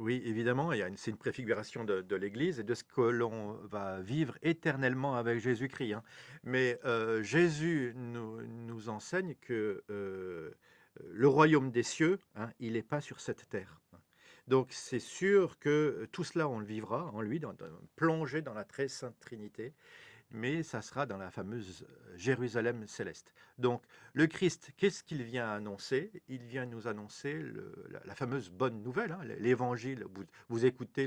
Oui, évidemment, c'est une préfiguration de l'Église et de ce que l'on va vivre éternellement avec Jésus-Christ, hein. Mais Jésus nous enseigne que le royaume des cieux, hein, il n'est pas sur cette terre, hein. Donc c'est sûr que tout cela, on le vivra en lui, plongé dans la très sainte Trinité, mais ça sera dans la fameuse Jérusalem céleste. Donc, le Christ, qu'est-ce qu'il vient annoncer? Il vient nous annoncer la fameuse bonne nouvelle, hein, l'évangile. Vous écoutez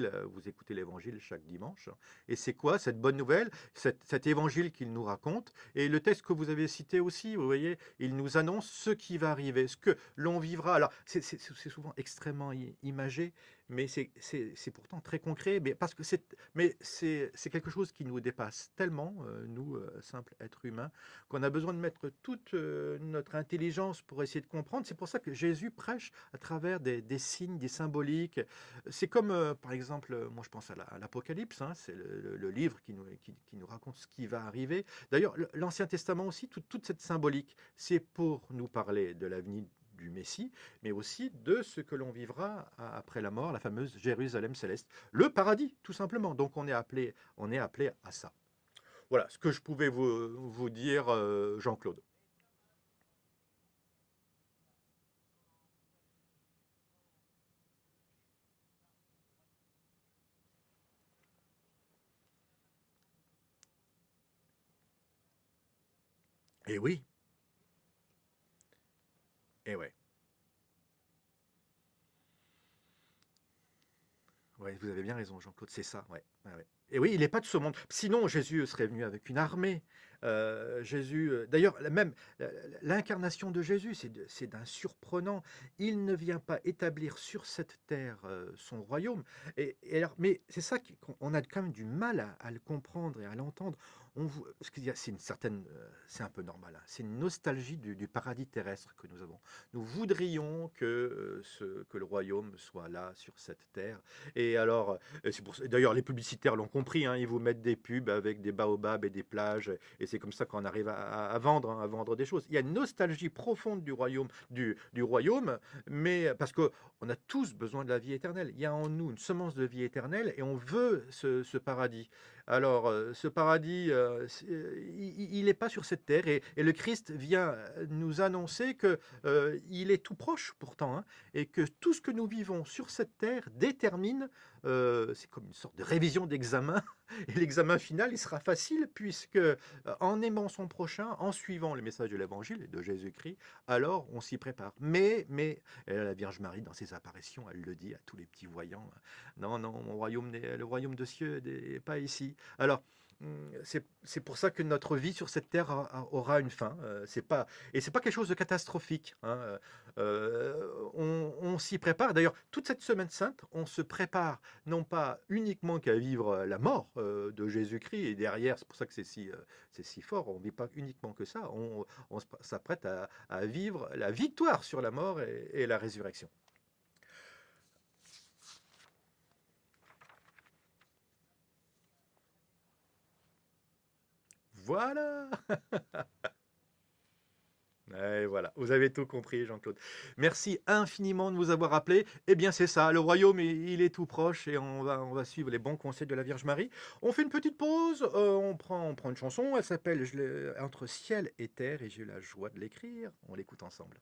l'évangile chaque dimanche. Et c'est quoi cette bonne nouvelle? Cet évangile qu'il nous raconte. Et le texte que vous avez cité aussi, vous voyez, il nous annonce ce qui va arriver, ce que l'on vivra. Alors, c'est souvent extrêmement imagé, mais c'est pourtant très concret. Mais c'est quelque chose qui nous dépasse tellement, nous, simples êtres humains, qu'on a besoin de mettre toute notre intelligence pour essayer de comprendre. C'est pour ça que Jésus prêche à travers des signes, des symboliques. C'est comme, par exemple, moi je pense à l'Apocalypse, hein, c'est le livre qui nous raconte ce qui va arriver. D'ailleurs, l'Ancien Testament aussi, toute cette symbolique, c'est pour nous parler de l'avenir du Messie, mais aussi de ce que l'on vivra après la mort, la fameuse Jérusalem céleste, le paradis, tout simplement. Donc on est appelé à ça. Voilà ce que je pouvais vous dire, Jean-Claude. Et oui, et ouais. Ouais, vous avez bien raison, Jean-Claude, c'est ça, ouais, ouais, ouais. Et oui, il n'est pas de ce monde. Sinon, Jésus serait venu avec une armée. Jésus, d'ailleurs, même l'incarnation de Jésus, c'est d'un surprenant. Il ne vient pas établir sur cette terre son royaume. Mais c'est ça qu'on a quand même du mal à le comprendre et à l'entendre. Parce qu'il y a, c'est une certaine, c'est un peu normal, hein. C'est une nostalgie du paradis terrestre que nous avons. Nous voudrions que le royaume soit là sur cette terre. Et alors, d'ailleurs, les publicitaires l'ont compris, hein, ils vous mettent des pubs avec des baobabs et des plages, et c'est comme ça qu'on arrive à vendre, hein, à vendre des choses. Il y a une nostalgie profonde du royaume, mais parce que on a tous besoin de la vie éternelle. Il y a en nous une semence de vie éternelle, et on veut ce paradis. Alors, ce paradis, il n'est pas sur cette terre, et le Christ vient nous annoncer que il est tout proche pourtant, hein, et que tout ce que nous vivons sur cette terre détermine, c'est comme une sorte de révision d'examen, et l'examen final, il sera facile, puisque en aimant son prochain, en suivant le message de l'Évangile et de Jésus-Christ, alors on s'y prépare. Mais la Vierge Marie, dans ses apparitions, elle le dit à tous les petits voyants, non, non, le royaume de cieux n'est pas ici. Alors, c'est pour ça que notre vie sur cette terre aura une fin. Et c'est pas quelque chose de catastrophique, hein. On s'y prépare. D'ailleurs, toute cette semaine sainte, on se prépare non pas uniquement qu'à vivre la mort de Jésus-Christ, et derrière, c'est pour ça que c'est si fort, on ne vit pas uniquement que ça, on s'apprête à vivre la victoire sur la mort et la résurrection. Voilà. Et voilà, vous avez tout compris, Jean-Claude. Merci infiniment de nous avoir appelés. Eh bien, c'est ça, le royaume, il est tout proche, et on va suivre les bons conseils de la Vierge Marie. On fait une petite pause, on prend une chanson, elle s'appelle Entre ciel et terre, et j'ai eu la joie de l'écrire. On l'écoute ensemble.